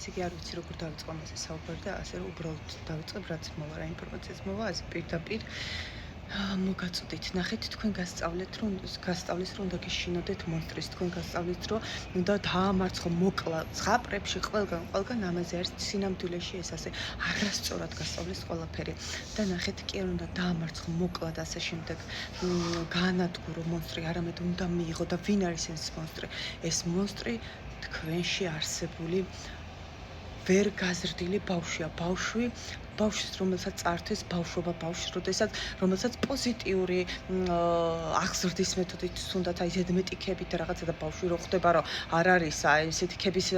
ისე არ ვიცი როგორ დავიწყო ამაზე საუბარი და ასე რომ უბრალოდ დავიწყებ რაც მოვა რა ინფორმაციას მოვა ასე პირდაპირ მოგაწოდით ნახეთ თქვენ გასწავლეთ რომ უნდა გეშინოდეთ მონსტრის თქვენ გასწავლეთ რომ უნდა დაამარცხო მოკლა ზღაპრებში ყველგან ამაზე არის სინამდვილეში ეს ასე არასწორად გასწავლის ყველაფერი და ნახეთ კი არ უნდა დაამარცხო მოკლა და ასე შემდეგ გაანადგურო მონსტრი არამედ უნდა მიიღო და ვინ არის ეს მონსტრი თქვენში არსებული ვერ გაზრდილი ბავშვია ბავშვის რომელსაც წართვის ბავშვობა ბავშვს როდესაც რომელსაც პოზიტიური აღზრდის მეთოდით თუნდაც აი ზედმეტი ქებით და რაღაცა და ბავშვი რო ხდება რომ არ არის აი ესეთი ქების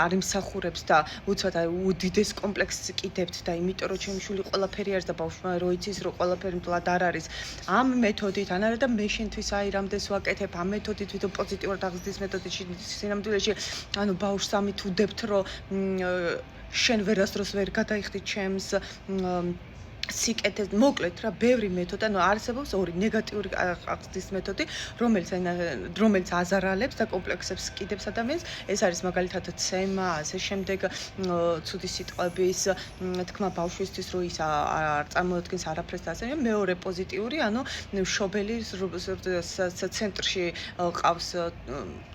არ იმსახურებს და უცბად აი უდიდეს კომპლექსს კიდევთ და იმიტომ რომ ჩემი შვილი ყველაფერი არის და ბავშვმა რო იცის რომ ყველაფერი მთლად არ არის ამ მეთოდით ან არა და მე შენთვის აი რამდენს ვაკეთებ ამ მეთოდით ვიდრე პოზიტიურად აღზრდის მეთოდით სინამდვილეში ანუ ბავშვს ამით უდებთ რომ შენ ვერასდროს ვერ გადაიხდი ჩემს სიკეთეს მოკლედ რა ბევრი მეთოდი ანუ არსებობს ორი ნეგატიური აღზრდის მეთოდი რომელიც აზარალებს და კომპლექსებს კიდებს ადამიანს ეს არის მაგალითად ცემა ასე შემდეგ ცუდი სიტყვების თქმა ბავშვისთვის რომ ის არ წარმოადგენს არაფერს და ასე მეორე პოზიტიური ანუ მშობელი ცენტრში ყავს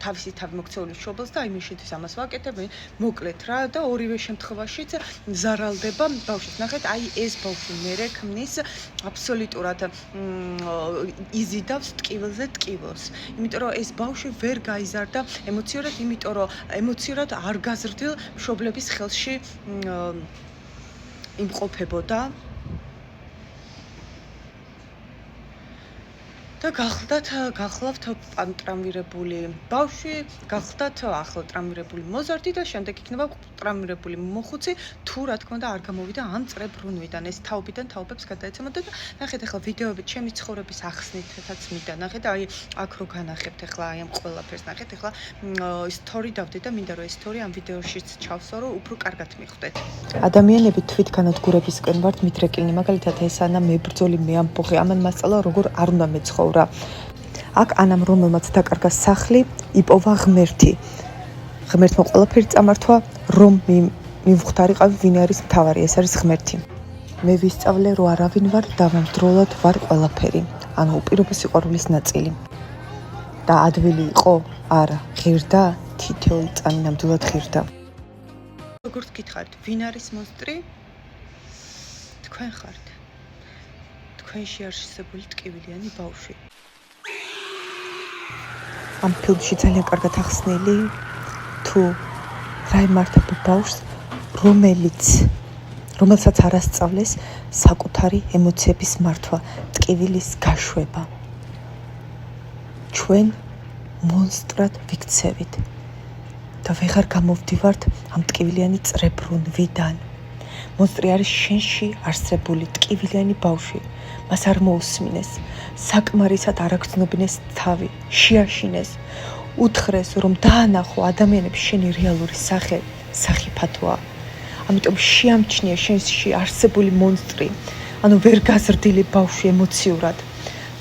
თავისი თავი მოქცეული მშობელს და აი მე შენთვის ამას ვაკეთებ მოკლედ რა და ორივე შემთხვევაშიც ზარალდება ბავშვს ნახეთ აი ეს ბავშვი მერე ქმნის აბსოლუტურად იზიდავს ტკივილზე ტკივილს. იმიტომ რომ ეს ბავშვი ვერ გაიზარდა ემოციურად, იმიტომ რომ ემოციურად არ გაზრდილ მშობლების ხელში იმყოფებოდა და გახლავთ ტრამვირებული ბავშვი, გახლავთ ახლა ტრამვირებული მოზარდი და შემდეგ იქნება ტრამვირებული მოხუცი, თუ რა თქმა უნდა არ გამოვიდა ამ წრებრუნვიდან, ეს თაობიდან თაობებს გადაეცემოდა და ნახეთ ახლა ვიდეოებით ჩემი ცხოვრების ახსნითაც მინდა ნახეთ, აი აქ რო განახებთ ახლა აი ამ ყველაფერს ნახეთ, ახლა სტორი დავდე და მინდა რომ ეს სტორი ამ ვიდეოშიც ჩავსვა, რომ უფრო კარგად მიხვდეთ. ადამიანები თვითგანადგურებისკენ ვართ მიდრეკილნი, მაგალითად ეს ანა მებრძოლი მეამბოხი, ამან მასწავლა როგორ არ უნდა მეცხოვრო აქ ანამ რომელმაც დაკარგა სახლი იპოვა ღმერთი ღმერთმა ყველაფერი წამართვა რომ მივხვდარიყავი ვინ არის მთავარი ეს არის ღმერთი მე ვისწავლე რომ არავინ ვარ დავამძროულად ვარ ყველაფერი ანუ უპირობესი ყვარლის ნაწილი და ადვილი იყო არა ღირდა თითოეული წამი ნამდვილად ღირდა როგორც გითხარით ვინ არის მონსტრი თქვენ ხართ თქვენში არსებული ტკივილიანი ბავშვი. ამ ფილმში ძალიან კარგად ახსნილი თუ რა იმართება ბავშვს, რომელსაც არ ასწავლეს საკუთარი ემოციების მართვა, ტკივილის გაშვება. ჩვენ მონსტრად ვიქცევით და ვეღარ გამოვდივართ ამ ტკივილიანი წრებრუნვიდან. მონსტრი არის შენში არსებული ტკივილიანი ბავშვი. მას არ მოусმინეს, საკმარისად არ აგრძნობინეს თავი, შეაშინეს, უთხრეს რომ დაანახო ადამიანებს შენი რეალური სახიფათოა. ამიტომ შეამჩნია შენში არსებული მონსტრი, ანუ ვერ გაზრდილი ბავშვი ემოციურად.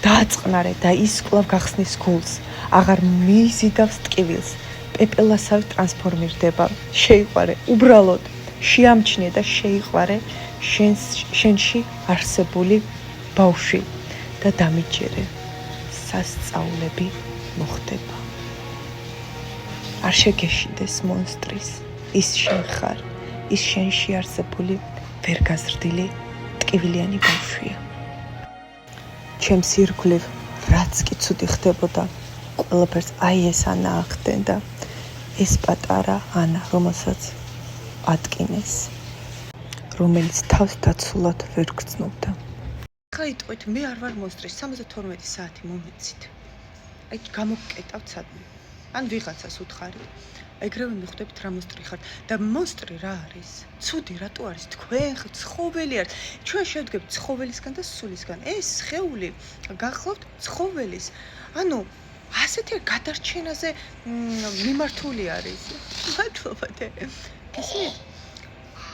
დააწყნარე და ის კვლავ გახსნის გულს, აღარ მიიზიდავს ტკივილს, პეპელასავ ტრანსფორმირდება. შეიყვარე, უბრალოდ შეამჩნიე და შეიყვარე შენში არსებული ბავშვი და დამიჯერე სასწაულები მოხდება არ შეგეშინდეს მონსტრის ის შენ ხარ ის შენში არსებული ვერ გაზრდილი ტკივილიანი ბავშვია ჩემს ირგვლივ რაც კი ცუდი ხდებოდა ყველაფერს აი ეს ანა ახდენდა ეს პატარა ანა რომელსაც ატკინეს რომელიც თავს დაცულად ვერ გრძნობდა გაიტყვით მე არ ვარ მონსტრი 72 საათი მომეცით აი გამოგკეტავთ სადმე ან ვიღაცას უთხარით ეგრევე მიხვდებით რა მონსტრი ხართ და მონსტრი რა არის ცუდი რატო არის თქვენ ცხოველი არის ჩვენ შევდგებით ცხოველისგან და სულისგან ეს სხეული გახლავთ ცხოველის ანუ ასეთი გადარჩენაზე მიმართული არის მადლობა გესმით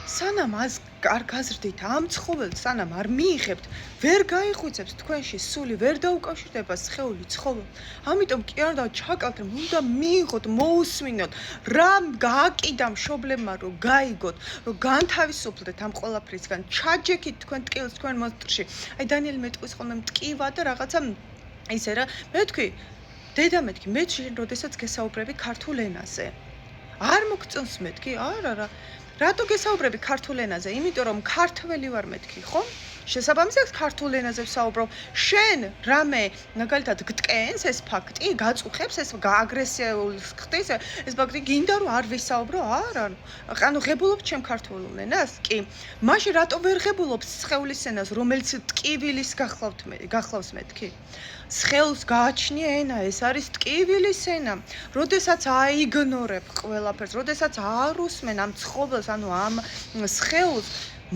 სანამ არ გაზრდით ამ ცხოველს, სანამ არ მიიღებთ, ვერ გაიხვიცებს თქვენში სული, ვერ დაუკავშირდება სხეული ცხოველ. ამიტომ კი არ უნდა ჩაკავთ, უნდა მიიღოთ, მოусმინოთ, რა გააკიდა მშობლებმა, რომ გაიგოთ, რომ განთავისუფლდეთ ამ ყველაფრისგან, ჩაჯექით თქვენ ტკივილს თქვენ მონსტრში. აი დანიელი მეტყვის ხოლმე მტკივა და რაღაცა ისე რა, მე ვთქვი, დედა მეთქი, მე შენ როდესაც გესაუბრები ქართულ ენაზე. არ მოგწონს მეთქი? არა. რატო გესაუბრები ქართულ ენაზე? იმიტომ რომ ქართველი ვარ მეთქი, ხო? შესაბამისად ქართულ ენაზე ვსაუბრობ. შენ რამე მაგალითად გტკენს ეს ფაქტი, გაწუხებს ეს აგრესიულს ხდის, ეს ფაქტი გინდა რომ არ ვისაუბრო? არა. ანუ ღებულობ ჩემ ქართულ ენას? კი. მაშინ რატო ვერ ღებულობ სხეულის ენას, რომელიც ტკივილის გახლავს მეთქი? სხეულს გააჩნია ენა, ეს არის ტკივილის ენა. როდესაც აიგნორებ ყველაფერს, როდესაც არ უსმენ ამ ცხოველს, ანუ ამ სხეულს,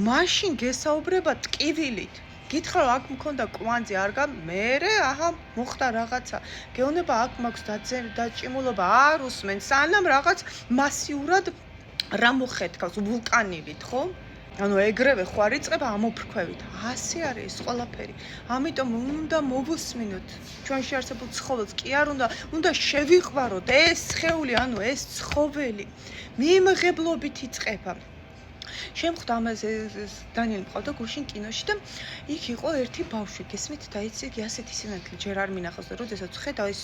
მაშინ გესაუბრება ტკივილით. გითხრა აქ მქონდა კვანძი, მერე აჰა მოხდა რაღაცა. გეუბნება აქ მაქვს დაჭიმულობა, არ უსმენ, სანამ რაღაც მასიურად რა მოხეთქავს ვულკანივით, ხო? ანუ ეგრევე ხო არ იწყება ამოფრქვევით. ასე არის ყველაფერი. ამიტომ უნდა მოვუსმინოთ ჩვენში არსებულ ცხოველს. კი არ უნდა შევიყვაროთ ეს სხეული, ანუ ეს ცხოველი. მიმღებლობით იწყება. შემხვდა ამაზე დანიელი მყავდა გუშინ კინოში და იქ იყო ერთი ბავშვი, გესმით და იცი ასეთი სინათლე ჯერ არ მინახავს და როდესაც ხედავ ის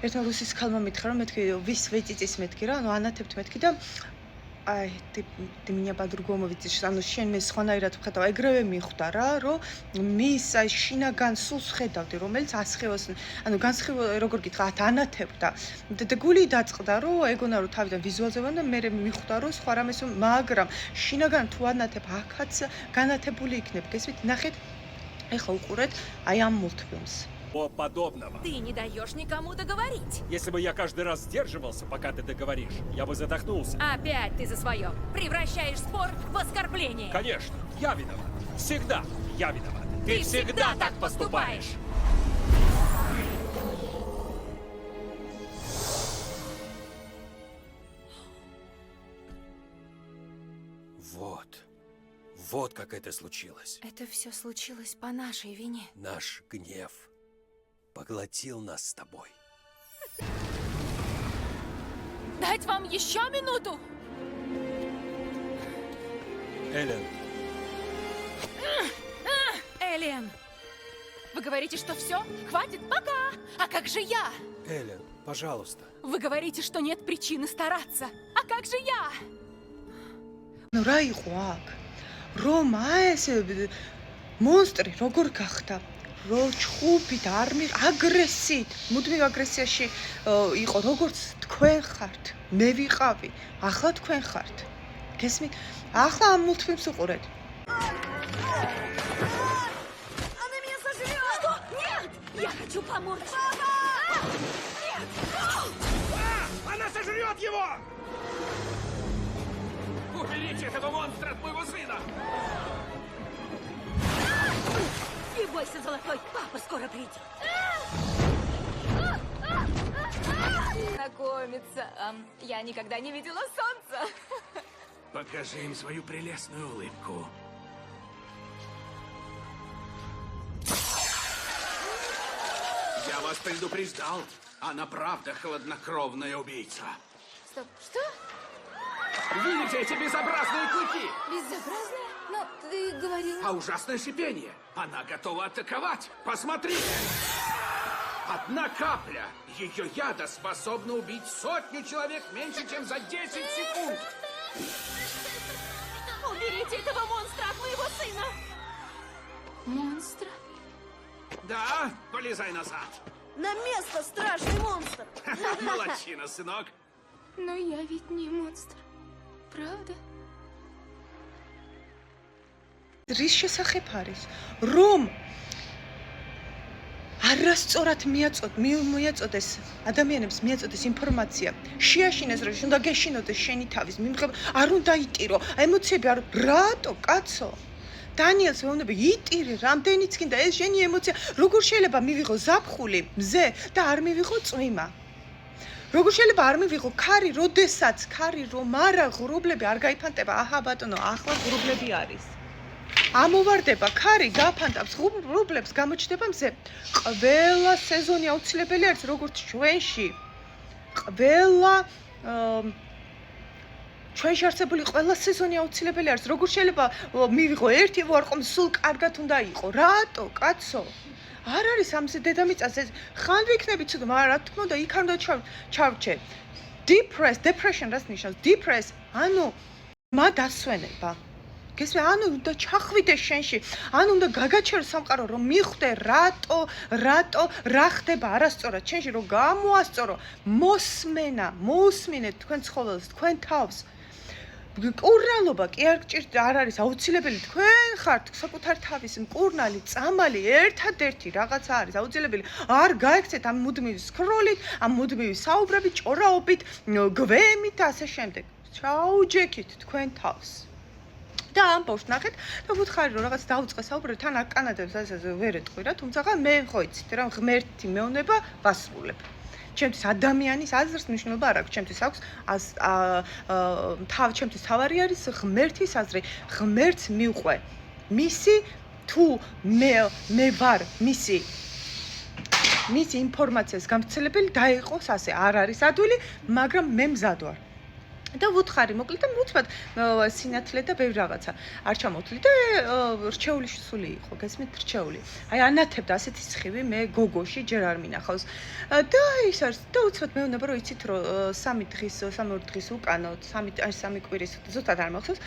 ერთმა რუსის ქალმა მითხრა რომ მეთქი ვის ვეწიწის მეთქი რა, ანუ ანათებთ მეთქი და აი ты меня по-другому видишь, ანუ შენ მე სხვანაირად ვხედავ, ეგრევე მიხვდა რა, რომ მის აი შინაგან სულს ხედავდი, რომელიც ასხევას, ანუ განსხევა როგორ გითხრა, ანათებდა. და გული დაწყდა, რომ ეგონა რომ თავიდან ვიზუალიზებდა და მე მიხვდა, რომ სხვა რამეს, მაგრამ შინაგან თუ ანათებ, აქაც განათებული იქნებ. გესმით, ნახეთ, ეხლა უყურეთ აი ამ მულტფილმს. Подобного. Ты не даешь никому договорить. Если бы я каждый раз сдерживался, пока ты договоришь, я бы задохнулся. Опять ты за свое. Превращаешь спор в оскорбление. Конечно, я виноват. Всегда я виноват. Ты всегда так поступаешь. Вот как это случилось. Это все случилось по нашей вине. Наш гнев поглотил нас с тобой. Дать вам еще минуту? Эллен, Эллен, вы говорите, что все? Хватит, пока. А как же я? Эллен, пожалуйста. Вы говорите, что нет причины стараться. А как же я? Ну რა იყო აქ? რომ ეს მონსტრი როგორ გახდა? რომ ჩხუბით აგრესიით, მუდმივ აგრესიაში იყო, როგორც თქვენ ხართ, მე ვიყავი, ახლა თქვენ ხართ. გესმით? ახლა ამ მულტფილმს უყურეთ. Она меня сожрет! Нет! Я хочу помочь! Нет! Она сожрет его! Уберите этого монстра от моего сына! Не бойся, золотой, папа скоро придет. Знакомиться. Я никогда не видела солнца. Покажи им свою прелестную улыбку. Я вас предупреждал. Она правда хладнокровная убийца. Стоп, что? Видите эти безобразные клыки? Безобразная? Но ты говорил... А ужасное шипение. Она готова атаковать. Посмотрите. Одна капля ее яда способна убить 100 человек меньше, чем за 10 секунд. Уберите этого монстра от моего сына! Монстра? Да, полезай назад. На место, страшный монстр! Молодчина, сынок. Но я ведь не монстр. Правда? რის შესახებ არის? რომ არასწორად მიაწოდეს ადამიანებს მიაწოდეს ინფორმაცია. შეაშინეს რომ უნდა გეშინოდეს შენი თავის მიმღებ, არ უნდა იტირო. ემოციები არ რატო, კაცო? დანიელს ვეუბნები, იტირე, რამდენიც გინდა ეს შენი ემოცია. როგორ შეიძლება მივიღო ზაფხული, მზე და არ მივიღო წვიმა? როგორ შეიძლება არ მივიღო ქარი, როდესაც ქარი რომ არა, ღრუბლები არ გაიფანტება. აჰა ბატონო, ახლა ღრუბლები არის. ამოვარდება ქარი, გაფანტავს ღრუბლებს, გამოჩნდება მზე. ყველა სეზონი აუცილებელი არის, როგორც ჩვენში. ყველა ჩვენში არსებული ყველა სეზონი აუცილებელი არის. როგორ შეიძლება მივიღო ერთი ვარყომ, სულ კარგად უნდა იყო. რატო, კაცო? არ არის ამზე დედამიწაზე. ხან ვიქნები ცუდ, მაგრამ რა თქმა უნდა, იქ არ უნდა ჩავრჩე. Depression რას ნიშნავს? Depress, ანუ მა დასვენება. გესმე, ანუ უნდა ჩახვიდე შენში, ანუ უნდა გაგაჩერო სამყარო, რომ მიხვდე რატო, რა ხდება არასწორად შენში, რომ გამოასწორო, მოусმინეთ თქვენ ცხოველს, თქვენ თავს. მკურნალობა კი არ არის აუცილებელი, თქვენ ხართ საკუთარ თავის მკურნალი, წამალი, ერთადერთი რაღაცა არის აუცილებელი. არ გაიქცეთ ამ მუდმივი სკროლით, ამ მუდმივი საუბრებით, ჭორაობით, გვემით და ასე შემდეგ. ჩაუჯექით თქვენ თავს. და ამ ბავშვს ნახეთ და ვუთხარი რომ რაღაც დაუწყე საუბრები, თან აქ კანადებს ასე ვერ ეტყვი რა, თუმცა მე ხო იცით რა, ღმერთი მეუნება ვასრულებ. ჩემთვის ადამიანის აზრს მნიშვნელობა არ აქვს, ჩემთვის აქვს ჩემთვის თავარი არის ღმერთის აზრი. ღმერთს მივყვე. მისი თუ მე ვარ მისი ინფორმაციას გამცელებელი დაიყოს ასე, არ არის ადვილი, მაგრამ მე მზად ვარ. და ვუთხარი მოკლედ და უცბად სინათლე და ბევრი რაღაცა არ ჩამოვთვლი და რჩეული სული იყო, გესმით, რჩეული. აი ანათებდა ასეთი სხივი მე გოგოში ჯერ არ მინახავს. და ის არის და უცბად მეუბნება რომ იცით რომ 3 დღის უკანო 3 კვირის ზუსტად არ მახსოვს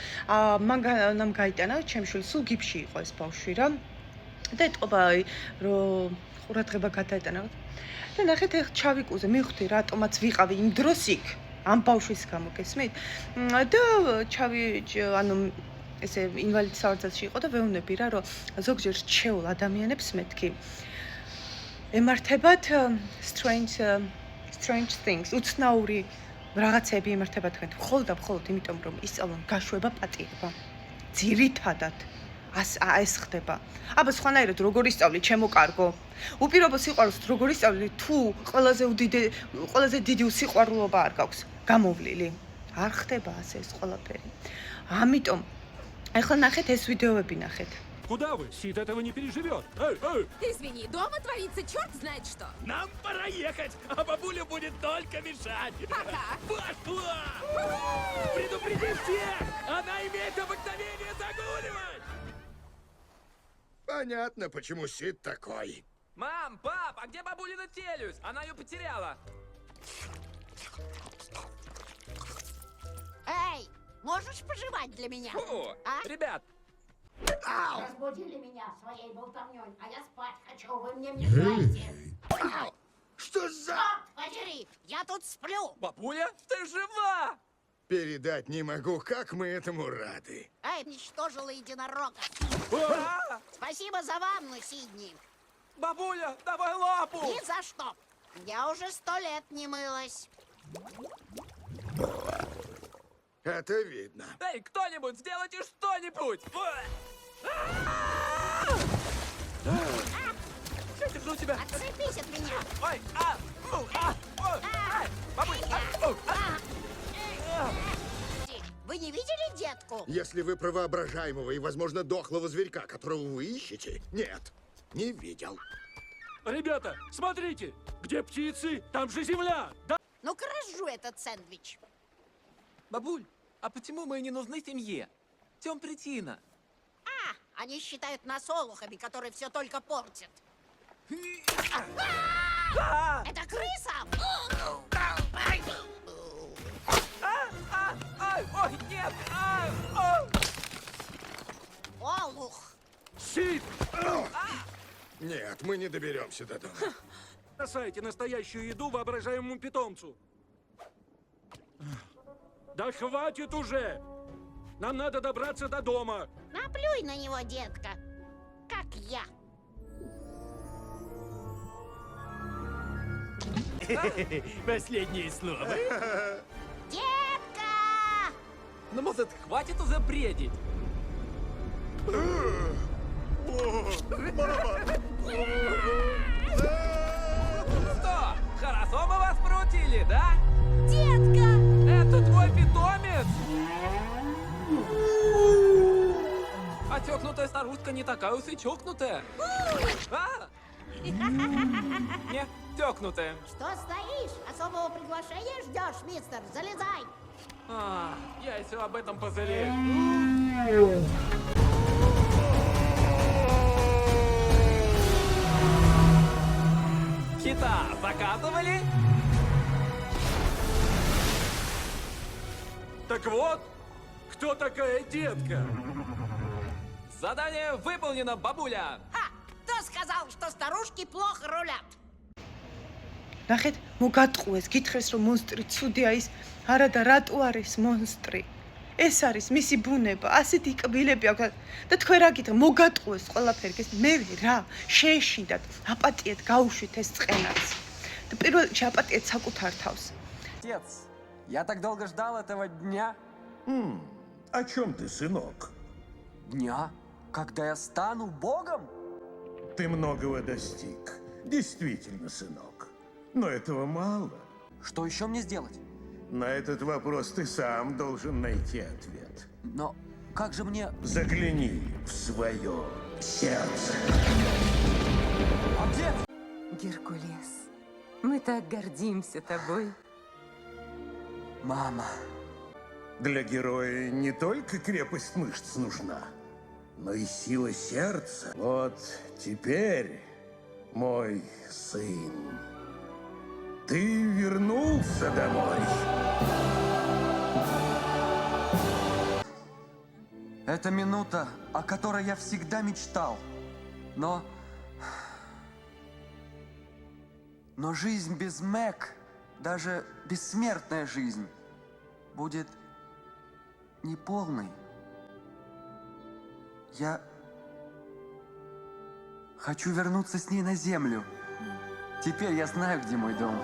მან გაიტანა ჩემ შვილს, სულ გიფში იყო ეს ბავშვი რა. და ეთყობა აი რომ ყურადღება გადაეტანა. და ნახეთ ეხ ჩავიკუზე, მივხვდი რატომაც ვიყავი იმ დროს იქ. ამ ბავშვის გამო გესმით? და ანუ ესე ინვალიდ სავარცაში იყო და ვეუბნები რა რომ ზოგჯერ რჩეულ ადამიანებს მეთქი ემართებათ strange things, უცნაური რაღაცები ემართებათ თქვენ მხოლოდ იმიტომ რომ ისწავლონ გაშვება პატიება. ძირითადად ეს ხდება. აბა სხვანაირად როგორ ისწავლი ჩემო კარგო? უპირობო სიყვარულს როგორ ისწავლი თუ ყველაზე დიდი სიყვარულობა არ გაქვს გამოვლილი? არ ხდება ასე ეს ყველაფერი. ამიტომ ახლა ნახეთ ეს ვიდეოები ნახეთ. Куда вы? Сид этого не переживет. Извини, дома творится черт знает что. Нам пора ехать, а бабуля будет только мешать. Пока. Пошла! Предупреди всех! Она имеет обыкновение загуливать! Понятно, почему Сид такой. Мам, пап, а где бабулина челюсть? Она ее потеряла. Эй, можешь пожевать для меня? Фу, А? ребят, Разбудили меня своей болтовней, а я спать хочу, вы мне мешаете. Что за... Подери, я тут сплю. бабуля, ты жива! Передать не могу, как мы этому рады. Эй, уничтожила единорога. А, Спасибо за ванну, Сидни. бабуля, давай лапу! Ни за что. Я уже 100 лет не мылась. Это видно. Эй, кто-нибудь, сделайте что-нибудь! Я держу тебя! Отцепись от меня. Ой, бабуль, Вы не видели детку? Если вы про воображаемого и, возможно, дохлого зверька, которого вы ищете, нет, не видел. Ребята, смотрите, где птицы, там же земля. Да? Ну-ка разжуй этот сэндвич. бабуль, а почему мы не нужны семье? В чем причина? Они считают нас олухами, которые все только портят. Это крыса! Ой, нет! Олух! Сид! Нет, мы не доберемся до дома. Бросайте настоящую еду воображаемому питомцу. Да хватит уже! Нам надо добраться до дома. Наплюй на него, детка, как я. Последнее слово. Детка! Ну, может, хватит уже бредить? Что, хорошо мы вас поручили, да? А чокнутая старушка не такая уж и чокнутая. Не, тёкнутая. Что стоишь? Особого приглашения ждешь, мистер? Залезай! Я еще об этом пожалею. Кита заказывали? Так вот, кто такая детка? Задание выполнено, бабуля. Кто сказал, что старушки плохо рулят? ნახეთ, მოგატყუეს, გითხრეს რომ მონსტრი ცუდია ის, არა და რატო არის მონსტრი? ეს არის მისი ბუნება, ასეთი კბილები აქვს და თქვენ რა გითხრა, მოგატყუეს ყველაფერი, მე რა, შეეშინდათ, აპატიეთ გაუშვით ეს წყენაც. და პირველ რიგში აპატიეთ საკუთარ თავს. Отец, я так долго ждал этого дня. О чем ты, сынок? Дня, когда я стану богом? Ты многого достиг. Действительно, сынок. Но этого мало. Что еще мне сделать? На этот вопрос ты сам должен найти ответ. Но как же мне... Загляни в свое сердце. Отец! Геркулес, мы так гордимся тобой. Мама. Для героя не только крепость мышц нужна, но и сила сердца. Вот теперь, мой сын, ты вернулся домой. Это минута, о которой я всегда мечтал. Но жизнь без Мэг, даже бессмертная жизнь, будет неполной. Я хочу вернуться с ней на землю. Теперь я знаю, где мой дом.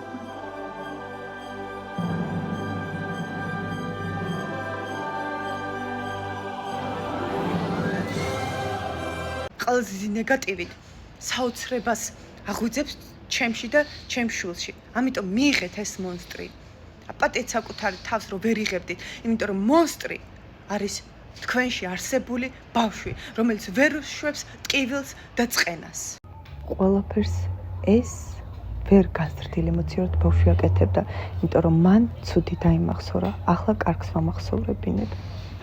ყველაზე ნეგატივით საოცრებას აღვიძებს ჩემში და ჩემ შვილში. ამიტომ მიიღეთ ეს მონსტრი. აპატიეთ საკუთარი თავს რომ ვერ იღებდით, იმიტომ რომ მონსტრი არის თქვენში არსებული ბავშვი, რომელიც ვერ უშვებს ტკივილს და წყენას. ყველაფერს ეს ვერ გაზრდილ ემოციურად ბავშვი აკეთებდა, იმიტომ რომ მან ცუდი დაიმახსოვრა, ახლა კარგს ვამახსოვრებინებ.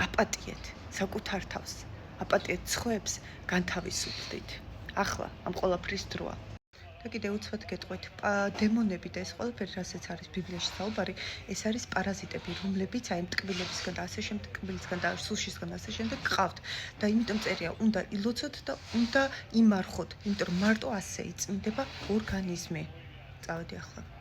აპატიეთ საკუთარ თავს, აპატიეთ სხვებს, განთავისუფლდით. ახლა ამ ყველაფრის დროა. და კიდე უცბად გეტყვით, დემონები და ეს ყველაფერი, რასაც არის ბიბლიაში საუბარი, ეს არის პარაზიტები, რომლებიც აი მტკბილებისგან და ასე შემდეგ, ტკბილისგან და სულშისგან და ასე შემდეგ გყავთ. და იმიტომ წერია, უნდა ილოცოთ და უნდა იმარხოთ, იმიტომ რომ მარტო ასე იწმინდება ორგანიზმი. წავედი ახლა.